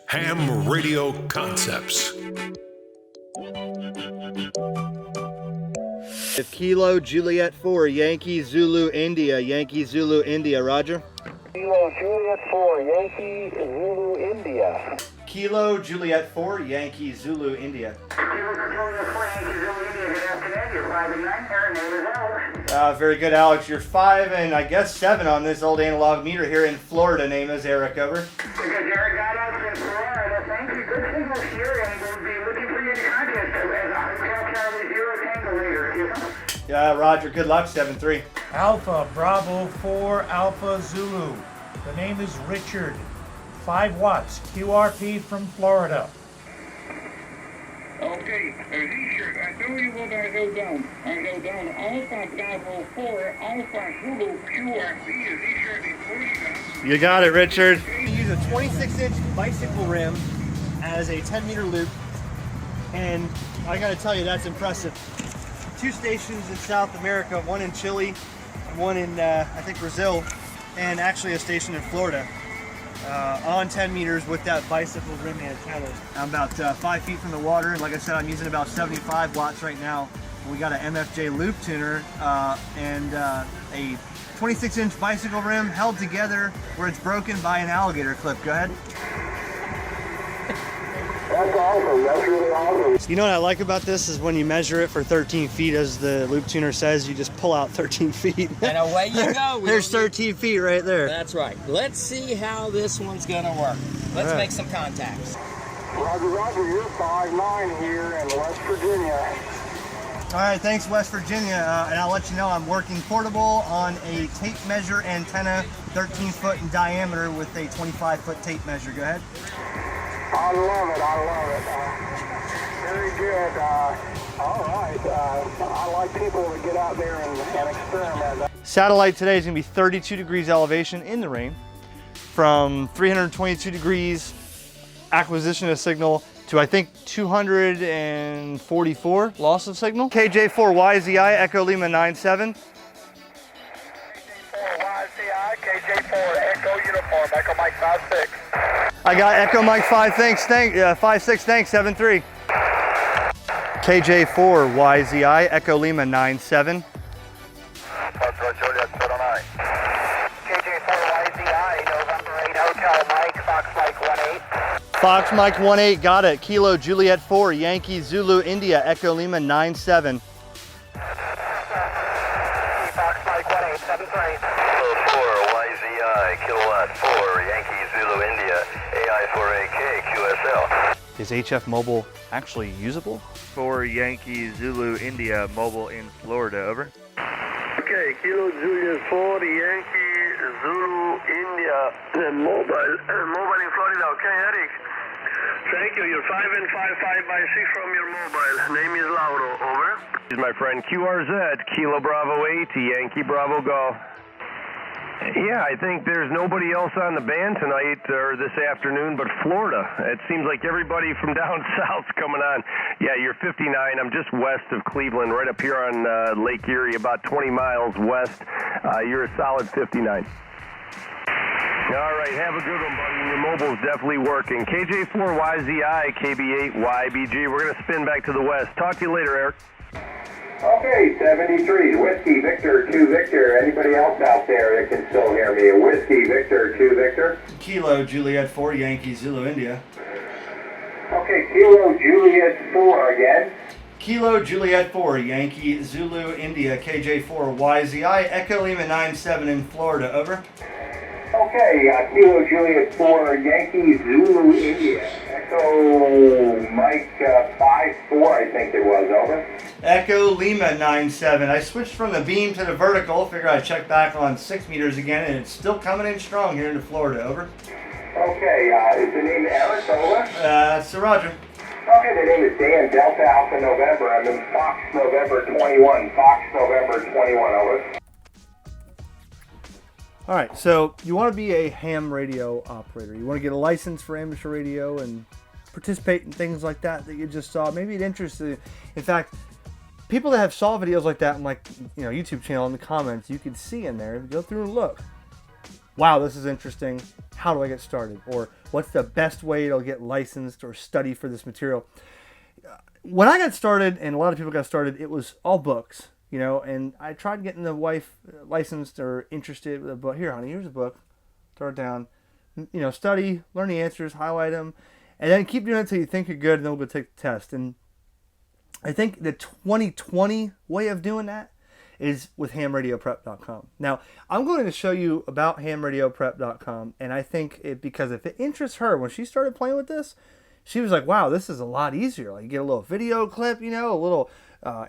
Ham Radio Concepts. Kilo Juliet 4, Yankee Zulu India, Yankee Zulu India, Roger. Kilo Juliet 4, Yankee Zulu India. Kilo Juliet 4, Yankee Zulu India. Kilo Juliet 4, Yankee Zulu India, good afternoon. You're 5 and 9, her name is Alex. Very good, Alex. You're 5 and I guess 7 on this old analog meter here in Florida. Name is Eric, over. Because Eric got us in Florida. Thank you. Good signal here, and we'll be looking for you in the contest as a Hotel Charlie 0 Tango later. Yeah, Roger. Good luck, 7-3. Alpha Bravo 4 Alpha Zulu. The name is Richard. 5 watts. QRP from Florida. Okay, Richard, I tell you what I go down. I go down Alpha Bravo 4 Alpha Zulu QRP. Richard, before you go. You got it, Richard. We use a 26-inch bicycle rim as a 10-meter loop, and I gotta tell you, that's impressive. 2 stations in South America, one in Chile, and one in, I think, Brazil, and actually a station in Florida, on 10 meters with that bicycle rim antenna. I'm about 5 feet from the water, and like I said, I'm using about 75 watts right now. We got an MFJ loop tuner and a 26-inch bicycle rim held together where it's broken by an alligator clip. Go ahead. That's awesome. That's really awesome. You know what I like about this is when you measure it for 13 feet, as the loop tuner says, you just pull out 13 feet. And away you go. There's 13 feet right there. That's right. Let's see how this one's going to work. Let's make some contacts. Roger, Roger, you're 5'9" here in West Virginia. All right, thanks, West Virginia. And I'll let you know I'm working portable on a tape measure antenna, 13 foot in diameter with a 25-foot tape measure. Go ahead. I love it. I love it. Very good. All right. I like people to get out there and experiment. Satellite today is going to be 32 degrees elevation in the rain. From 322 degrees acquisition of signal to I think 244 loss of signal. KJ4YZI Echo Lima 97. KJ4YZI, KJ4 Echo Uniform, Echo Mike 5-6. I got Echo Mike 5, thanks, 5-6, thanks, 7-3. KJ4YZI Echo Lima 97. Juliet 709. KJ4YZI, November 8 Hotel Mike, Fox Mike 18. Fox Mike 18, got it. Kilo Juliet 4, Yankee Zulu India, Echo Lima 97. Fox Mike 18, 73. Kilo 4, YZI, Kilowatt 4, Yankee Zulu India, AI4AK, QSL. Is HF Mobile actually usable? For Yankee Zulu India, mobile in Florida, over. Okay, Kilo Juliet 4, Yankee Zulu India, mobile in Florida. Okay, Eric. Thank you. You're 5 and 5 by 6 from your mobile. Name is Lauro. Over. This is my friend QRZ, Kilo Bravo 8, Yankee Bravo Golf. Yeah, I think there's nobody else on the band tonight or this afternoon but Florida. It seems like everybody from down south's coming on. Yeah, you're 59. I'm just west of Cleveland, right up here on Lake Erie, about 20 miles west. You're a solid 59. All right, have a good one, buddy. Your mobile's definitely working. KJ4YZI, KB8YBG. We're going to spin back to the west. Talk to you later, Eric. Okay, 73, Whiskey Victor 2 Victor. Anybody else out there that can still hear me? Whiskey Victor 2 Victor. Kilo Juliet 4, Yankee Zulu India. Okay, Kilo Juliet 4 again. Kilo Juliet 4, Yankee Zulu India, KJ4YZI, Echo Lima 97 in Florida, over. Okay, Kilo Juliet 4, Yankee Zulu India. Echo Mike 5-4, I think it was, over. Echo Lima 97. I switched from the beam to the vertical. Figure I'd check back on 6 meters again, and it's still coming in strong here into Florida, over. Okay, is the name Eric, over? Sir Roger. Okay, the name is Dan, Delta Alpha November. I'm in Fox November 21. Fox November 21, over. All right, so you want to be a ham radio operator. You want to get a license for amateur radio and participate in things like that you just saw. Maybe it interests you. In fact, people that have saw videos like that on my YouTube channel in the comments, you can see in there, go through and look. Wow, this is interesting. How do I get started? Or what's the best way to get licensed or study for this material? When I got started, and a lot of people got started, it was all books, and I tried getting the wife licensed or interested with a book. Here, honey, here's a book. Throw it down. Study, learn the answers, highlight them, and then keep doing it until you think you're good, and then we'll go take the test. And I think the 2020 way of doing that is with HamRadioPrep.com. Now, I'm going to show you about HamRadioPrep.com, and I think because if it interests her, when she started playing with this, she was like, wow, this is a lot easier. Like, you get a little video clip, a little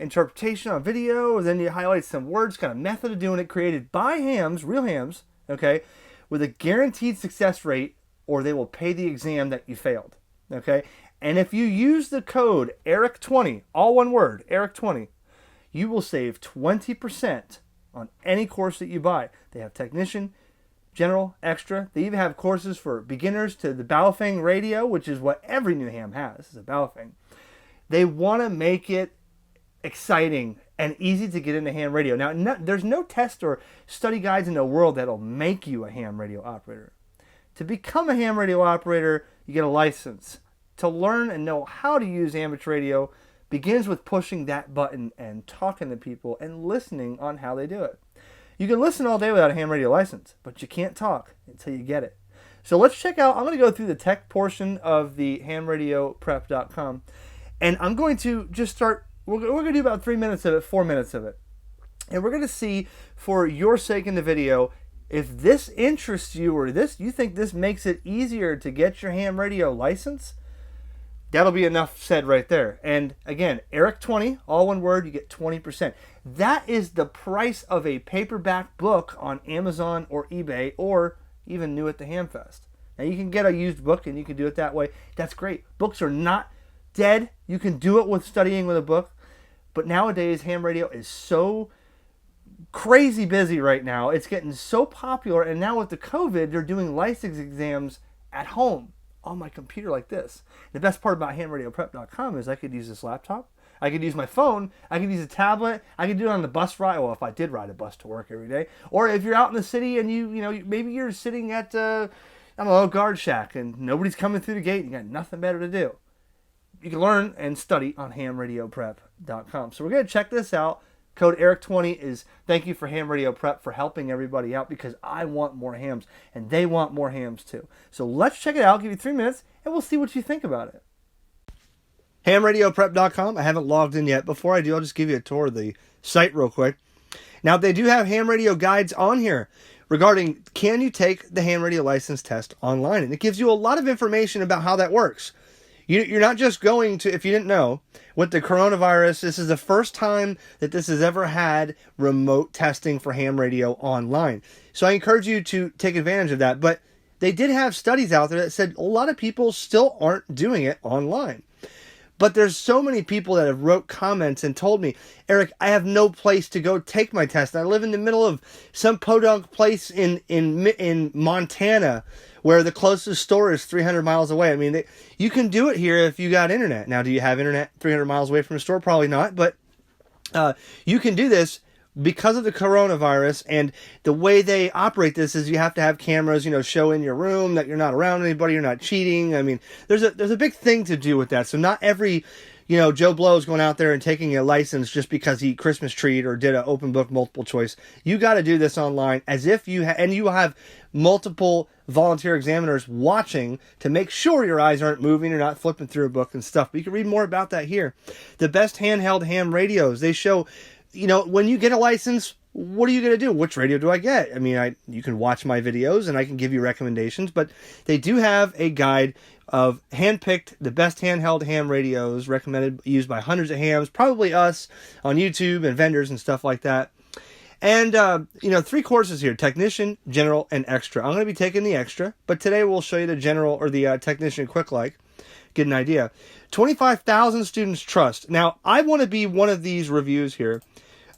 interpretation on video, and then you highlight some words, kind of method of doing it, created by hams, real hams, okay, with a guaranteed success rate, or they will pay the exam that you failed, okay? And if you use the code ERIC20, all one word, ERIC20, you will save 20% on any course that you buy. They have technician, general, extra. They even have courses for beginners to the Baofeng radio, which is what every new ham has, is a Baofeng. They want to make it exciting and easy to get into ham radio. Now, there's no test or study guides in the world that'll make you a ham radio operator. To become a ham radio operator, you get a license. To learn and know how to use amateur radio begins with pushing that button and talking to people and listening on how they do it. You can listen all day without a ham radio license, but you can't talk until you get it. So let's check out, I'm going to go through the tech portion of the HamRadioPrep.com, and I'm going to just start, we're going to do about 3 minutes of it, 4 minutes of it. And we're going to see, for your sake in the video, if this interests you or you think this makes it easier to get your ham radio license. That'll be enough said right there. And again, ERIC20, all one word, you get 20%. That is the price of a paperback book on Amazon or eBay, or even new at the Hamfest. Now, you can get a used book and you can do it that way. That's great. Books are not dead. You can do it with studying with a book. But nowadays, ham radio is so crazy busy right now. It's getting so popular. And now with the COVID, they're doing license exams at home on my computer like this. The best part about HamRadioPrep.com is I could use this laptop, I could use my phone, I could use a tablet, I could do it on the bus ride, well, if I did ride a bus to work every day, or if you're out in the city and maybe you're sitting at, I don't know, a guard shack and nobody's coming through the gate and you got nothing better to do. You can learn and study on HamRadioPrep.com. So we're going to check this out. Code ERIC20 is thank you for Ham Radio Prep for helping everybody out, because I want more hams and they want more hams too. So let's check it out. I'll give you 3 minutes and we'll see what you think about it. HamRadioPrep.com. I haven't logged in yet. Before I do, I'll just give you a tour of the site real quick. Now, they do have ham radio guides on here regarding can you take the ham radio license test online, and it gives you a lot of information about how that works. You're not just going to, if you didn't know, with the coronavirus, this is the first time that this has ever had remote testing for ham radio online. So I encourage you to take advantage of that. But they did have studies out there that said a lot of people still aren't doing it online. But there's so many people that have wrote comments and told me, Eric, I have no place to go take my test. I live in the middle of some podunk place in Montana, where the closest store is 300 miles away. I mean, you can do it here if you got internet. Now, do you have internet 300 miles away from a store? Probably not, but you can do this because of the coronavirus. And the way they operate this is you have to have cameras, show in your room that you're not around anybody, you're not cheating. I mean, there's a big thing to do with that. So not every Joe Blow is going out there and taking a license just because he Christmas treed or did an open book multiple choice. You got to do this online as if you and you have multiple volunteer examiners watching to make sure your eyes aren't moving, you're not flipping through a book and stuff. But you can read more about that here. The best handheld ham radios. They show, when you get a license, what are you going to do? Which radio do I get? I mean, you can watch my videos and I can give you recommendations, but they do have a guide of handpicked the best handheld ham radios recommended, used by hundreds of hams, probably us on YouTube and vendors and stuff like that. And, 3 courses here, technician, general, and extra. I'm going to be taking the extra, but today we'll show you the general or the technician quick like. Get an idea. 25,000 students trust. Now, I want to be one of these reviews here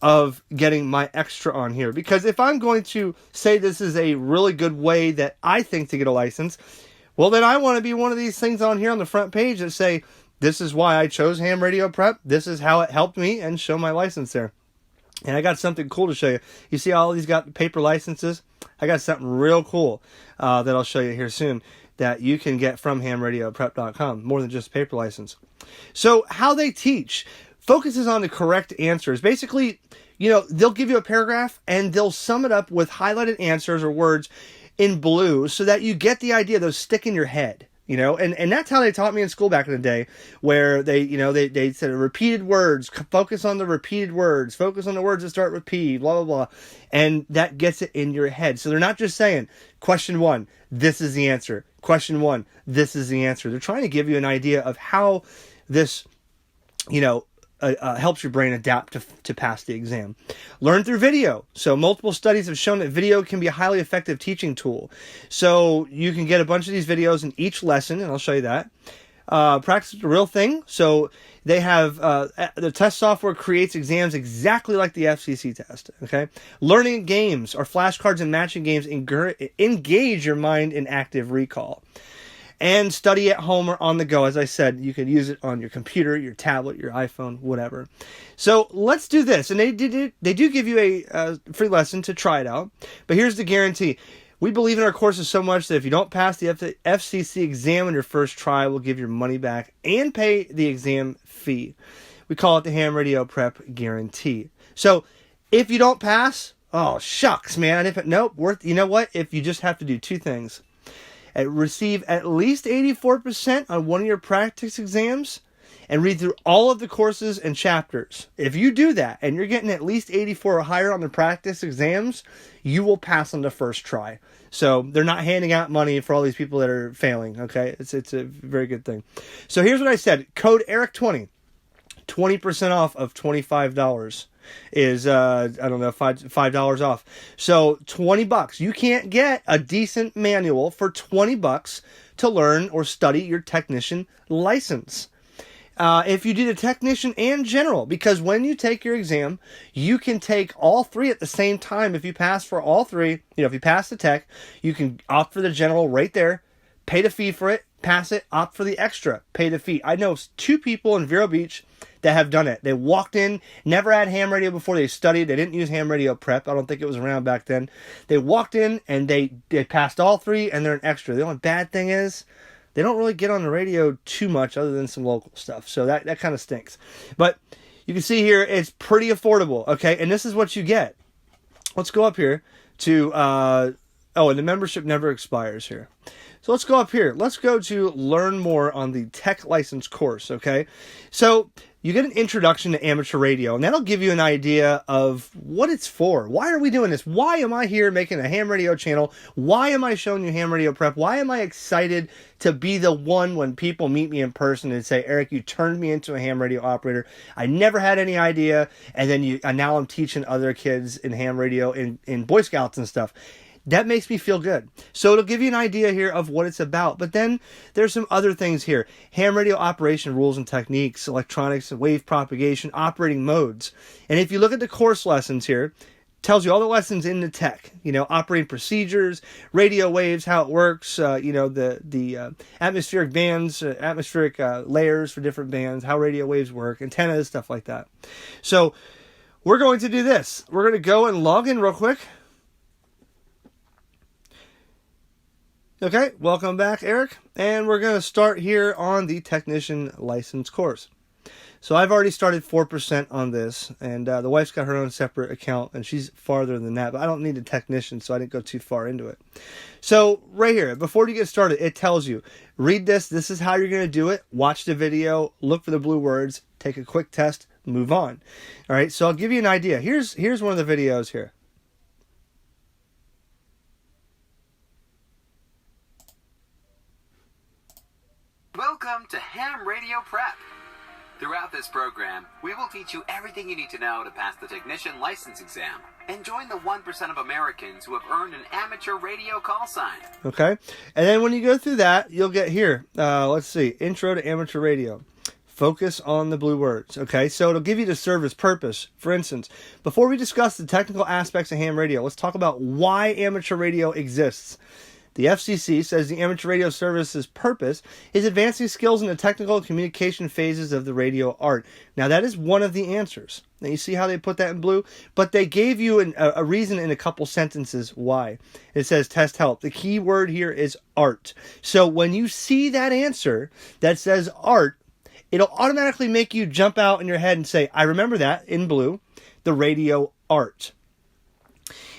of getting my extra on here, because if I'm going to say this is a really good way that I think to get a license, well, then I want to be one of these things on here on the front page that say, this is why I chose Ham Radio Prep. This is how it helped me and show my license there. And I got something cool to show you. You see all these got paper licenses? I got something real cool that I'll show you here soon that you can get from HamRadioPrep.com, more than just a paper license. So how they teach focuses on the correct answers. Basically, they'll give you a paragraph and they'll sum it up with highlighted answers or words in blue so that you get the idea. Those stick in your head. And that's how they taught me in school back in the day, where they said repeated words, focus on the repeated words, focus on the words that start with P, blah, blah, blah. And that gets it in your head. So they're not just saying, question 1, this is the answer. Question 1, this is the answer. They're trying to give you an idea of how this, helps your brain adapt to pass the exam. Learn through video. So multiple studies have shown that video can be a highly effective teaching tool. So you can get a bunch of these videos in each lesson, and I'll show you that. Practice the real thing. So they have the test software creates exams exactly like the FCC test. Okay, learning games or flashcards and matching games engage your mind in active recall. And study at home or on the go. As I said, you can use it on your computer, your tablet, your iPhone, whatever. So let's do this. And they do give you a free lesson to try it out. But here's the guarantee. We believe in our courses so much that if you don't pass the FCC exam on your first try, we'll give your money back and pay the exam fee. We call it the Ham Radio Prep Guarantee. So if you don't pass, oh, shucks, man. You know what? If you just have to do two things. Receive at least 84% on one of your practice exams and read through all of the courses and chapters. If you do that and you're getting at least 84 or higher on the practice exams, you will pass on the first try. So they're not handing out money for all these people that are failing. Okay, it's a very good thing. So here's what I said. Code ERIC20, 20% off of $25. Is $5 off. So $20. You can't get a decent manual for $20 to learn or study your technician license. If you do the technician and general, because when you take your exam, you can take all three at the same time. If you pass for all three, if you pass the tech, you can opt for the general right there, pay the fee for it, pass it, opt for the extra, pay the fee. I know 2 people in Vero Beach that have done it. They walked in, never had ham radio before. They studied. They didn't use Ham Radio Prep. I don't think it was around back then. They walked in and they passed all 3 and they're an extra. The only bad thing is they don't really get on the radio too much other than some local stuff. So that kind of stinks. But you can see here it's pretty affordable. Okay, and this is what you get. Let's go up here to and the membership never expires here. So let's go up here. Let's go to learn more on the tech license course, okay? So you get an introduction to amateur radio, and that'll give you an idea of what it's for. Why are we doing this? Why am I here making a ham radio channel? Why am I showing you Ham Radio Prep? Why am I excited to be the one when people meet me in person and say, Eric, you turned me into a ham radio operator. I never had any idea, and then now I'm teaching other kids in ham radio in Boy Scouts and stuff. That makes me feel good. So it'll give you an idea here of what it's about. But then there's some other things here. Ham radio operation rules and techniques, electronics, wave propagation, operating modes. And if you look at the course lessons here, it tells you all the lessons in the tech. Operating procedures, radio waves, how it works, the atmospheric bands, atmospheric layers for different bands, how radio waves work, antennas, stuff like that. So we're going to do this. We're going to go and log in real quick. Okay, welcome back, Eric. And we're going to start here on the technician license course. So I've already started 4% on this, and the wife's got her own separate account, and she's farther than that, but I don't need a technician, so I didn't go too far into it. So right here, before you get started, it tells you, read this is how you're going to do it, watch the video, look for the blue words, take a quick test, move on. All right, so I'll give you an idea. Here's one of the videos here. Welcome to Ham Radio Prep. Throughout this program, we will teach you everything you need to know to pass the technician license exam and join the 1% of Americans who have earned an amateur radio call sign. Okay, and then when you go through that, you'll get here. Let's see, intro to amateur radio. Focus on the blue words. Okay, so it'll give you the service purpose. For instance, before we discuss the technical aspects of ham radio, let's talk about why amateur radio exists. The FCC says the amateur radio service's purpose is advancing skills in the technical and communication phases of the radio art. Now, that is one of the answers. Now, you see how they put that in blue? But they gave you a reason in a couple sentences why. It says test help. The key word here is art. So when you see that answer that says art, it'll automatically make you jump out in your head and say, I remember that in blue, the radio art.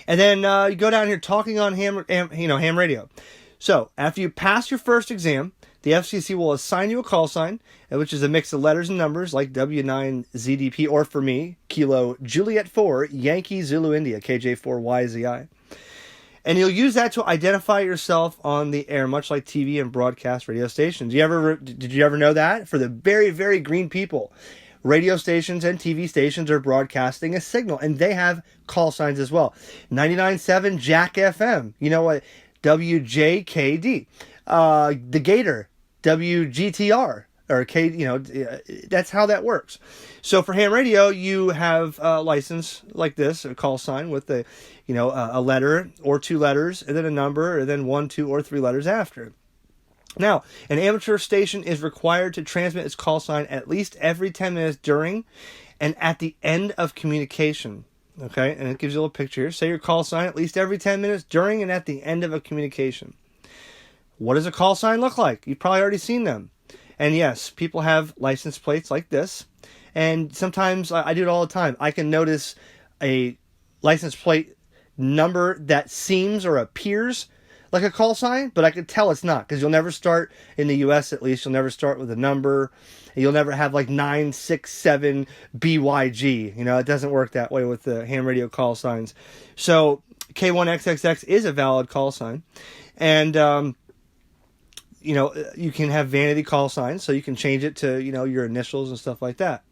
And then you go down here, talking on ham radio. So after you pass your first exam, the FCC will assign you a call sign, which is a mix of letters and numbers like W9ZDP, or for me, Kilo Juliet 4, Yankee Zulu India, KJ4YZI. And you'll use that to identify yourself on the air, much like TV and broadcast radio stations. Did you ever know that? For the very, very green people, radio stations and TV stations are broadcasting a signal, and they have call signs as well. 99.7 Jack FM. You know what? WJKD. The Gator. WGTR. Or K. That's how that works. So for ham radio, you have a license like this, a call sign with a letter or two letters, and then a number, and then 1, 2, or 3 letters after. Now, an amateur station is required to transmit its call sign at least every 10 minutes during and at the end of communication. Okay, and it gives you a little picture here. Say your call sign at least every 10 minutes during and at the end of a communication. What does a call sign look like? You've probably already seen them. And yes, people have license plates like this. And sometimes, I do it all the time, I can notice a license plate number that seems or appears like a call sign, but I can tell it's not, because you'll never start, in the US at least, you'll never start with a number. You'll never have like 967 BYG. It doesn't work that way with the ham radio call signs. So K1XXX is a valid call sign. And, you can have vanity call signs, so you can change it to, your initials and stuff like that.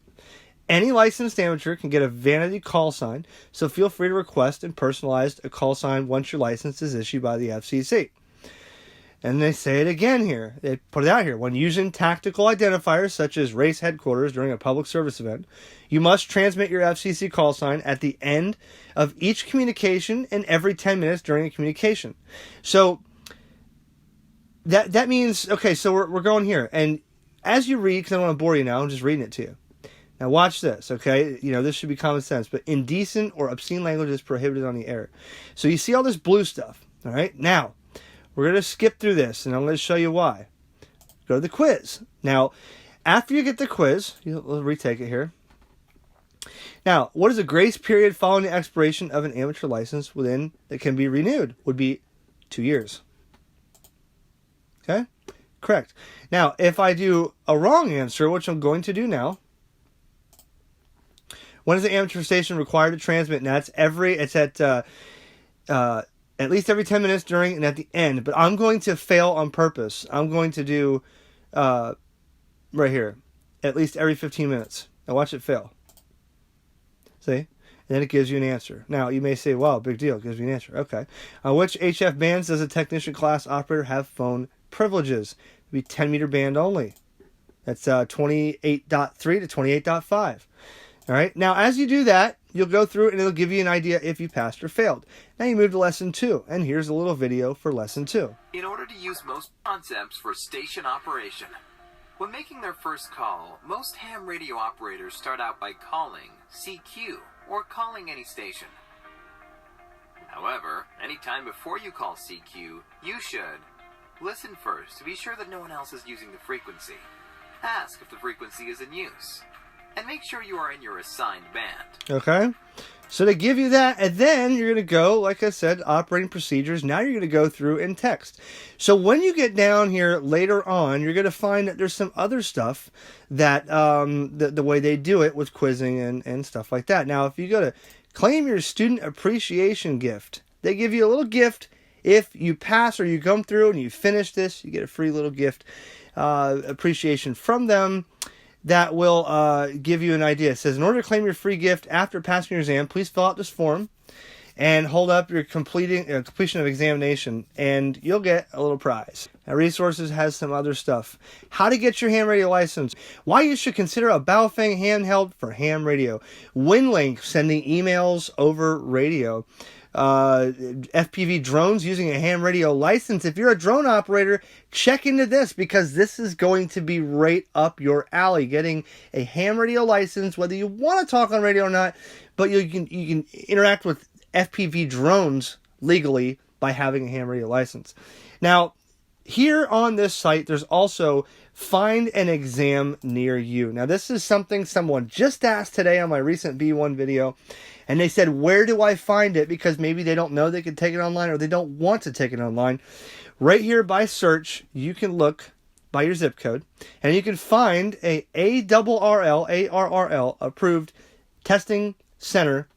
Any licensed amateur can get a vanity call sign, so feel free to request and personalize a call sign once your license is issued by the FCC. And they say it again here. They put it out here. When using tactical identifiers such as race headquarters during a public service event, you must transmit your FCC call sign at the end of each communication and every 10 minutes during a communication. So that means, okay, so we're going here. And as you read, because I don't want to bore you now, I'm just reading it to you. Now watch this, okay? This should be common sense, but indecent or obscene language is prohibited on the air. So you see all this blue stuff, all right? Now, we're going to skip through this, and I'm going to show you why. Go to the quiz. Now, after you get the quiz, we'll retake it here. Now, what is a grace period following the expiration of an amateur license that can be renewed? Would be 2 years. Okay? Correct. Now, if I do a wrong answer, which I'm going to do now, when is the amateur station required to transmit? Now, it's at least every 10 minutes during and at the end. But I'm going to fail on purpose. I'm going to do right here, at least every 15 minutes. Now watch it fail. See? And then it gives you an answer. Now, you may say, wow, big deal. It gives you an answer. Okay. On which HF bands does a technician class operator have phone privileges? It would be 10-meter band only. That's 28.3 to 28.5. All right. Now, as you do that, you'll go through and it'll give you an idea if you passed or failed. Now you move to lesson 2, and here's a little video for lesson 2. In order to use most concepts for station operation, when making their first call, most ham radio operators start out by calling CQ or calling any station. However, anytime before you call CQ, you should listen first to be sure that no one else is using the frequency. Ask if the frequency is in use. And make sure you are in your assigned band. Okay. So they give you that, and then you're going to go, like I said, operating procedures. Now you're going to go through in text. So when you get down here later on, you're going to find that there's some other stuff that the way they do it with quizzing and stuff like that. Now, if you go to claim your student appreciation gift, they give you a little gift. If you pass or you come through and you finish this, you get a free little gift appreciation from them. That will give you an idea. It says, in order to claim your free gift after passing your exam, please fill out this form and hold up your completion of examination, and you'll get a little prize. Now, Resources has some other stuff. How to get your ham radio license. Why you should consider a Baofeng handheld for ham radio. WinLink, sending emails over radio. FPV drones using a ham radio license. If you're a drone operator, check into this, because this is going to be right up your alley. Getting a ham radio license, whether you want to talk on radio or not, but you can interact with FPV drones legally by having a ham radio license. Now, here on this site, there's also find an exam near you. Now, this is something someone just asked today on my recent B1 video, and they said, where do I find it? Because maybe they don't know they can take it online, or they don't want to take it online. Right here by search, you can look by your zip code, and you can find a ARRL approved testing center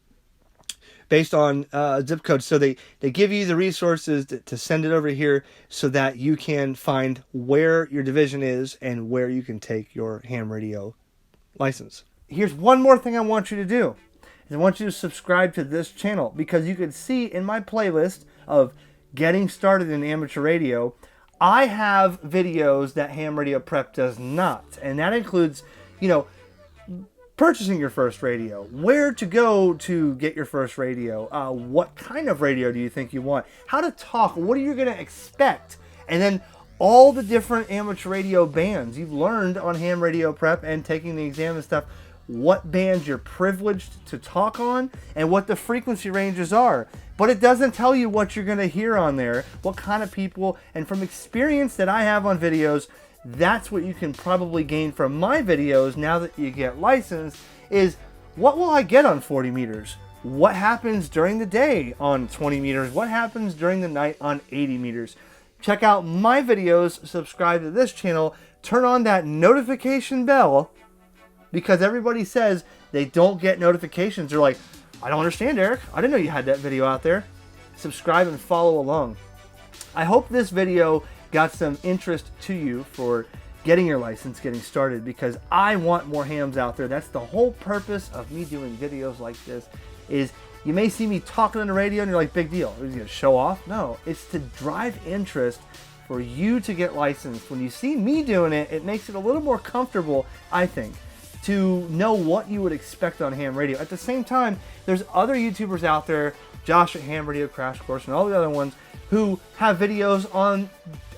based on zip code. So they give you the resources to send it over here so that you can find where your division is and where you can take your ham radio license. Here's one more thing I want you to do. I want you to subscribe to this channel, because you can see in my playlist of getting started in amateur radio, I have videos that Ham Radio Prep does not. And that includes, purchasing your first radio, where to go to get your first radio, what kind of radio do you think you want, how to talk, what are you going to expect, and then all the different amateur radio bands you've learned on Ham Radio Prep and taking the exam and stuff, what bands you're privileged to talk on, and what the frequency ranges are. But it doesn't tell you what you're going to hear on there, what kind of people, and from experience that I have on videos, that's what you can probably gain from my videos now that you get licensed, is what will I get on 40 meters? What happens during the day on 20 meters? What happens during the night on 80 meters? Check out my videos, subscribe to this channel, turn on that notification bell, because everybody says they don't get notifications. They're like, I don't understand, Eric. I didn't know you had that video out there. Subscribe and follow along. I hope this video got some interest to you for getting your license, getting started, because I want more hams out there. That's the whole purpose of me doing videos like this. Is you may see me talking on the radio and you're like, big deal, is he gonna show off? No, it's to drive interest for you to get licensed. When you see me doing it, it makes it a little more comfortable, I think, to know what you would expect on ham radio. At the same time, there's other YouTubers out there, Josh at Ham Radio Crash Course and all the other ones, who have videos on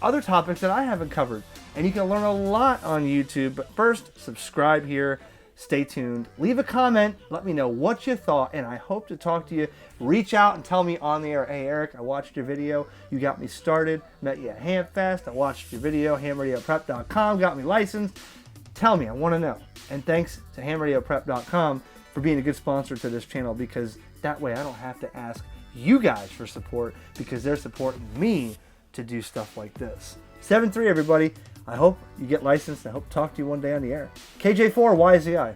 other topics that I haven't covered. And you can learn a lot on YouTube. But first, subscribe here. Stay tuned. Leave a comment. Let me know what you thought. And I hope to talk to you. Reach out and tell me on the air, hey, Eric, I watched your video. You got me started. Met you at HamFest. I watched your video. HamRadioPrep.com. Got me licensed. Tell me. I want to know. And thanks to HamRadioPrep.com for being a good sponsor to this channel, because that way I don't have to ask you guys for support, because they're supporting me to do stuff like this. 7-3, everybody. I hope you get licensed. I hope to talk to you one day on the air. KJ4, YZI.